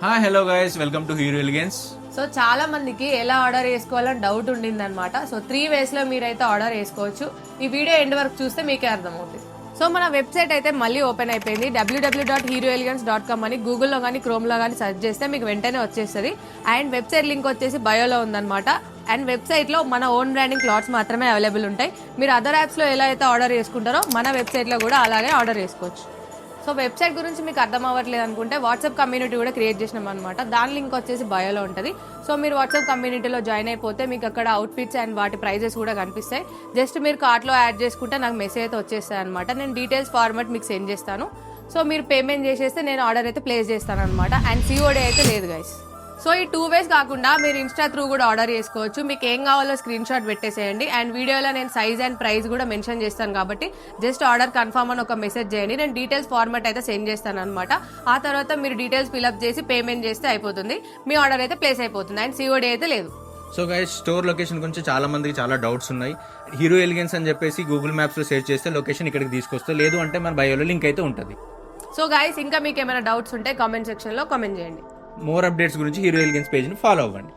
Hi hello guys, welcome to hero elegance. So చాలా మందికి ఎలా ఆర్డర్ చేసుకోవాలని డౌట్ ఉండింది అనమాట. సో 3 ways లో మీరైతే ఆర్డర్ చేసుకోవచ్చు. ఈ వీడియో ఎండ్ వరకు చూస్తే మీకే అర్థమవుతుంది. సో మన వెబ్సైట్ అయితే మళ్ళీ ఓపెన్ అయిపోయింది. www.heroelegance.com అని గూగుల్లో కానీ క్రోమ్లో కానీ సెర్చ్ చేస్తే మీకు వెంటనే వచ్చేస్తుంది. అండ్ వెబ్సైట్ లింక్ వచ్చేసి బయోలో ఉందన్నమాట. అండ్ వెబ్సైట్లో మన ఓన్ బ్రాండింగ్ క్లాత్స్ మాత్రమే అవైలబుల్ ఉంటాయి. మీరు అదర్ యాప్స్లో ఎలా అయితే ఆర్డర్ చేసుకుంటారో మన వెబ్సైట్లో కూడా అలాగే ఆర్డర్ చేసుకోవచ్చు. సో వెబ్సైట్ గురించి మీకు అర్థం అవ్వట్లేదు అనుకుంటే వాట్సాప్ కమ్యూనిటీ కూడా క్రియేట్ చేసినాం అనమాట. దాని లింక్ వచ్చేసి బయోలో ఉంటుంది. సో మీరు వాట్సాప్ కమ్యూనిటీలో జాయిన్ అయిపోతే మీకు అక్కడ అవుట్ఫిట్స్ అండ్ వాటి ప్రైజెస్ కూడా కనిపిస్తాయి. జస్ట్ మీరు కార్ట్లో యాడ్ చేసుకుంటే నాకు మెసేజ్ అయితే వచ్చేస్తాయి అనమాట. నేను డీటెయిల్స్ ఫార్మాట్ మీకు సెండ్ చేస్తాను. సో మీరు పేమెంట్ చేసేస్తే నేను ఆర్డర్ అయితే ప్లేస్ చేస్తాను అనమాట. అండ్ సిఓడి అయితే లేదు గైస్. సో ఈ 2 ways కాకుండా మీరు ఇన్స్టా త్రూ కూడా ఆర్డర్ చేసుకోవచ్చు. మీకు ఏం కావాలో స్క్రీన్ షాట్ పెట్టేసేయండి. అండ్ వీడియోలో నేను సైజ్ అండ్ ప్రైస్ కూడా మెన్షన్ చేస్తాను కాబట్టి జస్ట్ ఆర్డర్ కన్ఫర్మ్ అని ఒక మెసేజ్ చేయండి. నేను డీటెయిల్స్ ఫార్మాట్ అయితే సెండ్ చేస్తాను అనమాట. ఆ తర్వాత మీరు డీటెయిల్స్ ఫిల్అప్ చేసి పేమెంట్ చేస్తే అయిపోతుంది. మీ ఆర్డర్ అయితే ప్లేస్ అయిపోతుంది. అండ్ సిఓడి అయితే లేదు. సో గైస్, స్టోర్ లొకేషన్ గురించి చాలా మందికి చాలా డౌట్స్ ఉన్నాయి. హీరో ఎలిగెన్స్ అని చెప్పేసి గూగుల్ మ్యాప్స్ లో సెర్చ్ చేస్తే లొకేషన్ ఇక్కడికి తీసుకొస్తే, లేదు అంటే మన బయోలో లింక్ అయితే ఉంటుంది. సో గైస్, ఇంకా మీకు ఏమైనా డౌట్స్ ఉంటే కామెంట్ సెక్షన్ లో కామెంట్ చేయండి. మోర్ అప్డేట్స్ గురించి హీరో ఎలిగెన్స్ పేజ్ ని ఫాలో అవ్వండి.